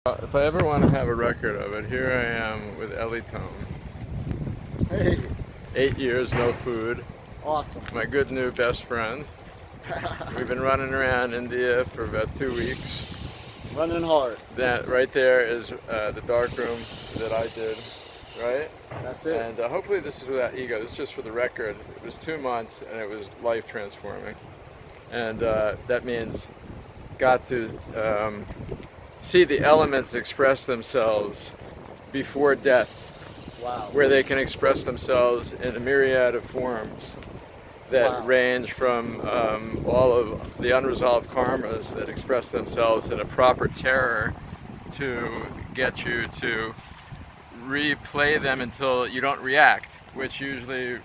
If I ever want to have a record of it, here I am with Elitom. Hey, 8 years, no food. awesome. My good new best friend. We've been running around India for about 2 weeks. Running hard. That right there is the dark room that I did, right? That's it. And hopefully this is without ego. This is just for the record. It was 2 months and it was life transforming. And that means got to see the elements express themselves before death, Wow. where they can express themselves in a myriad of forms that Wow. range from all of the unresolved karmas that express themselves in a proper terror to get you to replay them until you don't react, which usually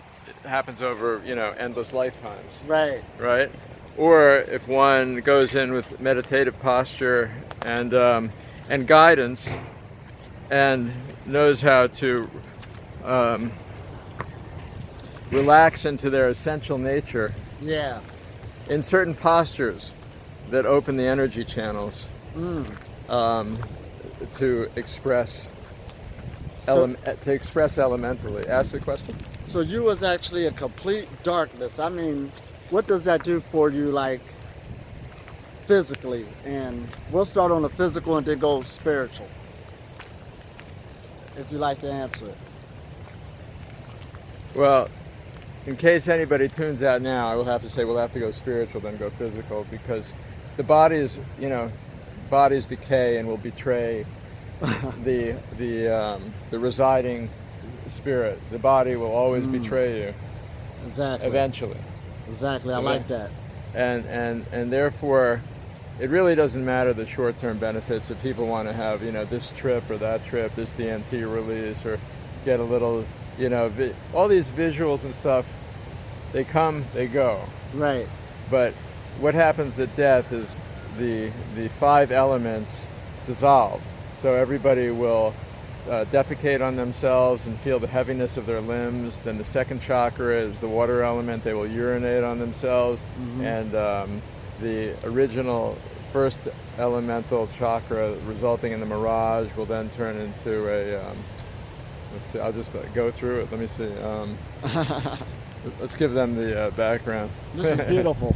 happens over, endless lifetimes, Right. right? Or if one goes in with meditative posture and guidance and knows how to relax into their essential nature Yeah. in certain postures that open the energy channels to express elementally. Ask the question. So you was actually a complete darkness. I mean, what does that do for you, like, physically? And we'll start on the physical and then go spiritual, if you like to answer it. Well, in case anybody tunes out now, I will have to say we'll have to go spiritual, then go physical, because the bodies decay and will betray the residing spirit. The body will always betray you. Exactly. Eventually. Exactly. I like that. And therefore, it really doesn't matter the short-term benefits if people want to have, this trip or that trip, this DMT release, or get a little, all these visuals and stuff. They come, they go. Right. But what happens at death is the 5 elements dissolve. So everybody will defecate on themselves and feel the heaviness of their limbs. Then the second chakra is the water element. They will urinate on themselves. And the original first elemental chakra, resulting in the mirage, will then turn into a let's see, I'll just go through it. Let me see. Let's give them the background. This is beautiful.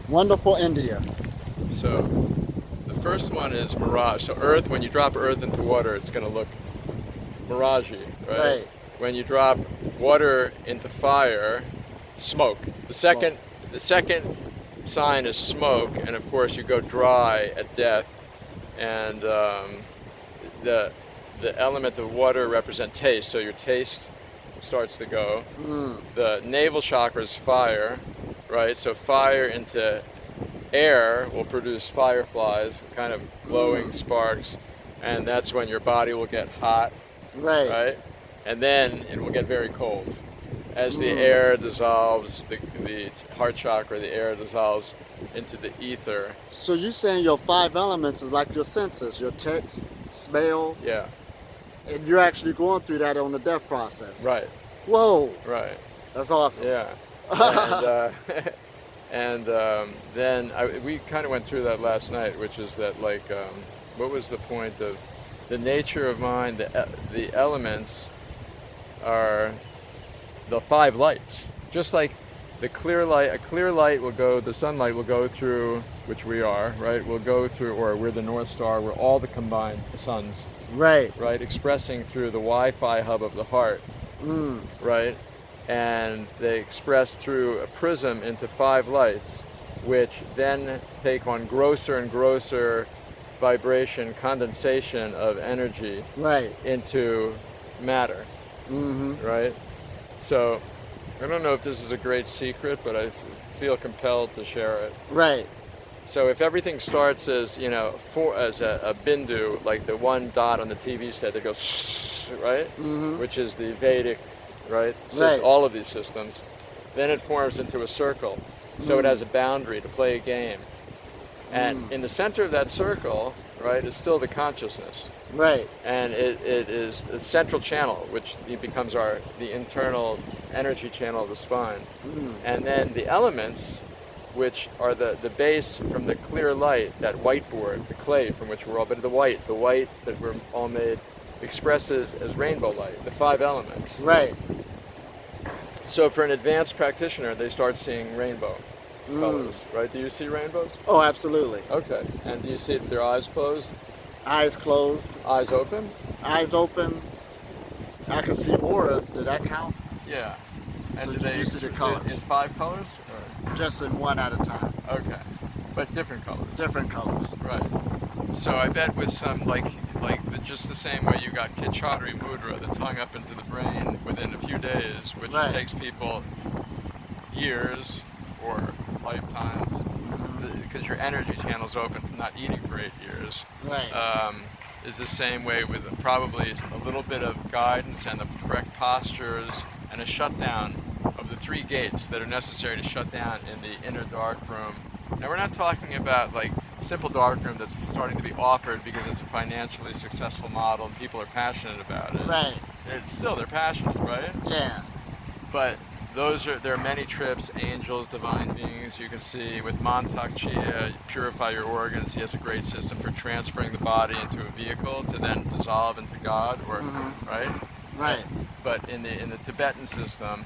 Wonderful India. So the first one is mirage. So earth, when you drop earth into water, it's going to look miragey, right? When you drop water into fire, smoke. The second sign is smoke, and of course you go dry at death, and the element of water represents taste, so your taste starts to go. The navel chakra is fire, right? So fire into air will produce fireflies, kind of glowing sparks, and that's when your body will get hot, right? And then it will get very cold. As the air dissolves, the heart chakra, the air dissolves into the ether. So you saying your 5 elements is like your senses, your taste, smell. Yeah. And you're actually going through that on the death process. Right. Whoa. Right. That's awesome. Yeah. And then we kind of went through that last night, which is that, like, what was the point of the nature of mind? The elements are the 5 lights. Just like the clear light, a clear light will go, the sunlight will go through, which we are, right? We'll go through, or we're the North Star, we're all the combined suns. Right, expressing through the Wi-Fi hub of the heart, right? And they express through a prism into 5 lights, which then take on grosser and grosser vibration, condensation of energy into matter, right? So I don't know if this is a great secret, but I feel compelled to share it. Right. So if everything starts as, as a bindu, like the one dot on the TV set that goes, right? Which is the Vedic, right? All of these systems. Then it forms into a circle. So it has a boundary to play a game. And in the center of that circle, right, is still the consciousness. Right. And it is the central channel, which becomes the internal energy channel of the spine. And then the elements which are the base from the clear light, that whiteboard, the clay from which we're all, but the white that we're all made, expresses as rainbow light, the 5 elements. Right. So for an advanced practitioner, they start seeing rainbow colors, right? Do you see rainbows? Oh, absolutely. Okay. And do you see their eyes closed? Eyes closed. Eyes open? Eyes open. I can see auras. Did that count? Yeah. And So do did they you see the colors? in 5 colors? Or? Just in one at a time. Okay. But different colors. Different colors. Right. So I bet with some just the same way you got Kitchari Mudra, the tongue up into the brain within a few days, which Right. takes people years or lifetimes, because your energy channel's open from not eating for 8 years. Right. Is the same way with probably a little bit of guidance and the correct postures and a shutdown of the 3 gates that are necessary to shut down in the inner dark room. Now we're not talking about like simple dark room that's starting to be offered because it's a financially successful model and people are passionate about it. Right. They're passionate, right? Yeah. But there are many trips, angels, divine beings you can see. With Mantak Chia, purify your organs. He has a great system for transferring the body into a vehicle to then dissolve into God, or right? Right. But in the Tibetan system,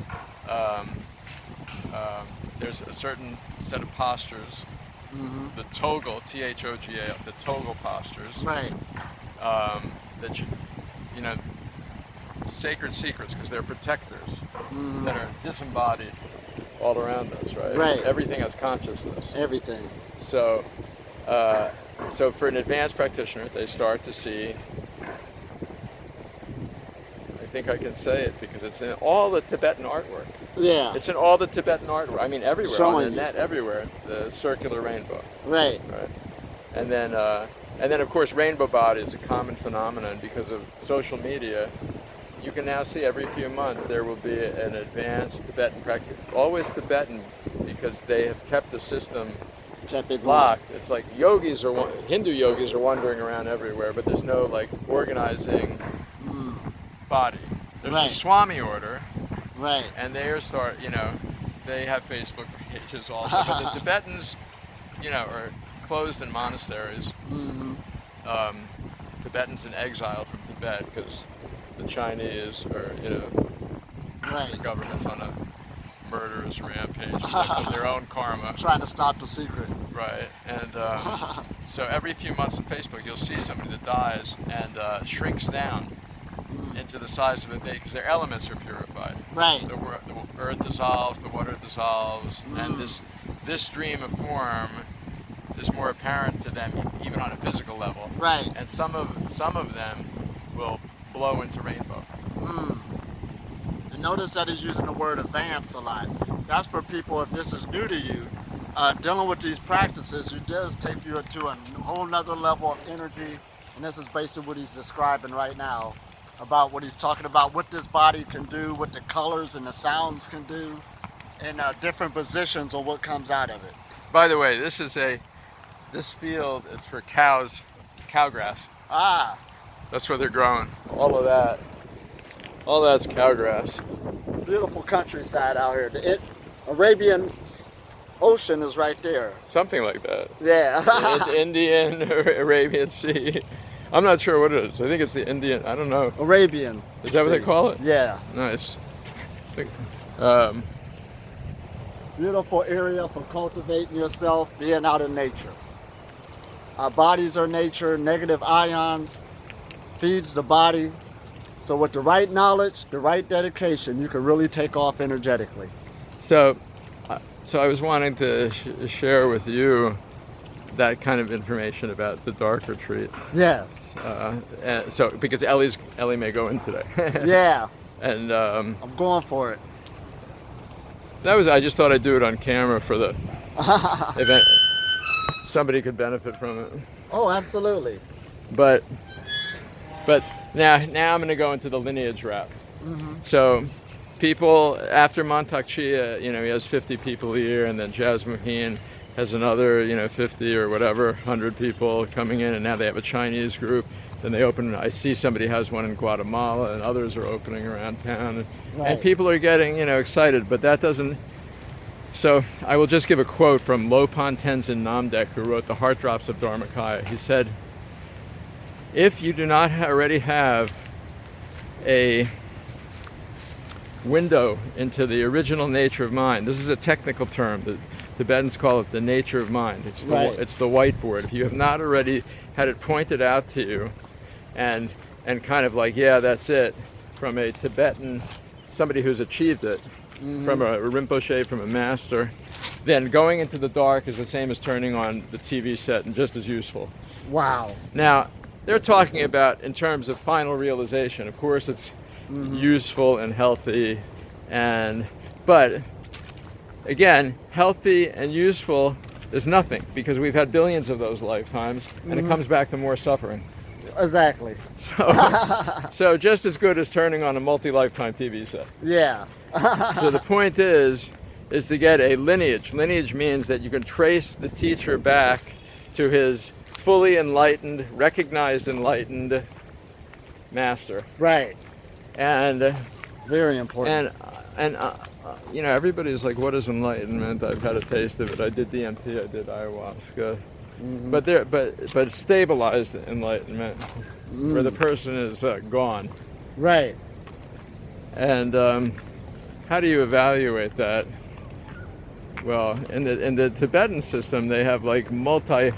there's a certain set of postures, the Togel, T-H-O-G-A, the Togel postures, Right. that sacred secrets, because they're protectors that are disembodied all around us, right? Right. Everything has consciousness. Everything. So, for an advanced practitioner, they start to see, I think I can say it because it's in all the Tibetan artwork. Yeah. It's in all the Tibetan artwork. I mean, everywhere, Showing on the you. net, everywhere, the circular rainbow, Right. right? And then of course, rainbow body is a common phenomenon because of social media. You can now see every few months there will be an advanced Tibetan practice, always Tibetan, because they have kept the system Kept it locked. It's like Hindu yogis are wandering around everywhere, but there's no like organizing body. There's Right. the Swami order, Right. and they they have Facebook pages also, but the Tibetans, are closed in monasteries. Tibetans in exile from Tibet because the Chinese are, the Right. government's on a murderous rampage of their own karma. Trying to stop the secret. Right, and so every few months on Facebook you'll see somebody that dies and shrinks down into the size of a day because their elements are purified. Right. The earth dissolves, the water dissolves, and this stream of form is more apparent to them even on a physical level. Right. And some of them will blow into rainbow. And notice that he's using the word advance a lot. That's for people, if this is new to you, dealing with these practices, it does take you to a whole nother level of energy. And this is basically what he's describing right now, about what he's talking about, what this body can do, what the colors and the sounds can do, and different positions of what comes out of it. By the way, this field is for cows, cowgrass. Ah, That's what they're growing. All that's cowgrass. beautiful countryside out here. The Arabian Ocean is right there. Something like that. Yeah. The Indian or Arabian Sea. I'm not sure what it is. I think it's the Indian. I don't know. Arabian. Is that what they call it? Yeah. Nice. Beautiful area for cultivating yourself, being out in nature. Our bodies are nature, negative ions feeds the body. So with the right knowledge, the right dedication, you can really take off energetically. So I was wanting to share with you that kind of information about the dark retreat. Yes. And so because Ellie may go in today. Yeah. And I'm going for it. I just thought I'd do it on camera for the event. Somebody could benefit from it. Oh, absolutely. But now I'm going to go into the lineage wrap. So people after Mantak Chia, he has 50 people a year, and then Jasmuheen has another, 50 or whatever, 100 people coming in, and now they have a Chinese group. Then they open, I see somebody has one in Guatemala, and others are opening around town. And Right. people are getting, excited, but that doesn't, So I will just give a quote from Lopan Tenzin Namdek, who wrote The Heart Drops of Dharmakaya. He said, if you do not already have a window into the original nature of mind, this is a technical term, the Tibetans call it the nature of mind. It's the whiteboard. If you have not already had it pointed out to you and kind of like, yeah, that's it, from a Tibetan, somebody who's achieved it, from a Rinpoche, from a master, then going into the dark is the same as turning on the TV set and just as useful. Wow. Now, they're talking about in terms of final realization. Of course, it's useful and healthy, but again, healthy and useful is nothing, because we've had billions of those lifetimes, and it comes back to more suffering. Exactly. So just as good as turning on a multi-lifetime TV set. Yeah. So the point is to get a lineage. Lineage means that you can trace the teacher back to his fully enlightened, recognized enlightened master. Right. And very important. And you know, everybody's like, what is enlightenment? I've had a taste of it. I did DMT, I did ayahuasca. But stabilized enlightenment, where the person is gone. Right. And how do you evaluate that? Well, in the Tibetan system, they have like multi-step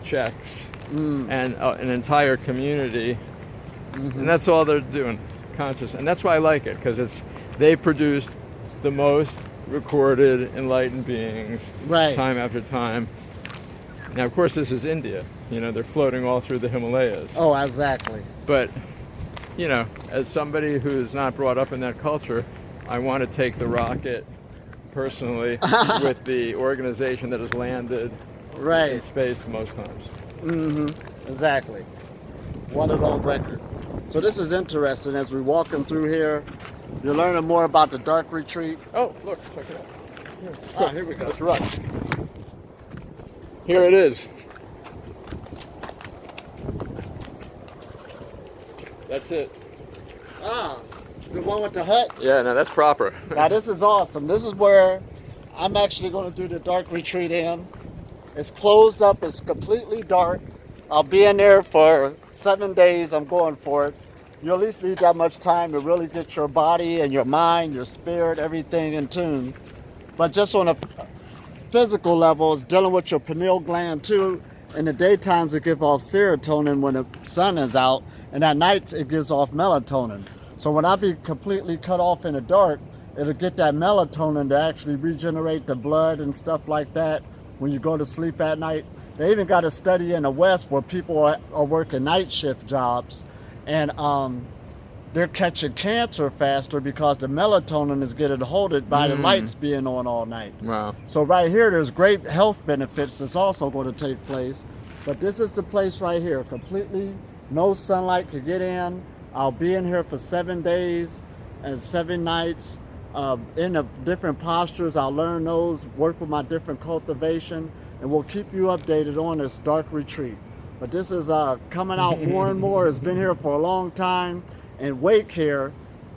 checks and an entire community, and that's all they're doing, conscious. And that's why I like it, because they produced the most recorded enlightened beings, time after time. Now, of course, this is India. You know, they're floating all through the Himalayas. Oh, exactly. But, you know, as somebody who's not brought up in that culture, I want to take the rocket personally with the organization that has landed in space most times. Exactly. Wanted on record. So this is interesting. As we're walking through here, you're learning more about the dark retreat. Oh, look, check it out. Here we go. Let's run. Here it is. That's it. The one with the hut? Yeah, no, that's proper. Now this is awesome. This is where I'm actually going to do the dark retreat in. It's closed up. It's completely dark. I'll be in there for 7 days. I'm going for it. You at least need that much time to really get your body and your mind, your spirit, everything in tune. But just on a physical level, it's dealing with your pineal gland too. In the daytimes, it gives off serotonin when the sun is out, and at night it gives off melatonin. So when I be completely cut off in the dark, it'll get that melatonin to actually regenerate the blood and stuff like that when you go to sleep at night. They even got a study in the West where people are working night shift jobs, and they're catching cancer faster because the melatonin is getting holded by the lights being on all night. Wow. So right here, there's great health benefits that's also going to take place. But this is the place right here, completely no sunlight to get in. I'll be in here for 7 days and 7 nights in the different postures. I'll learn those, work with my different cultivation, and we'll keep you updated on this dark retreat. But this is coming out more and more. It's been here for a long time. And Wake here,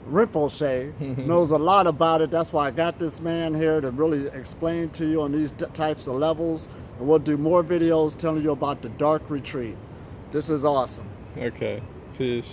Rinpoche, knows a lot about it. That's why I got this man here to really explain to you on these types of levels. And we'll do more videos telling you about the dark retreat. This is awesome. Okay, peace.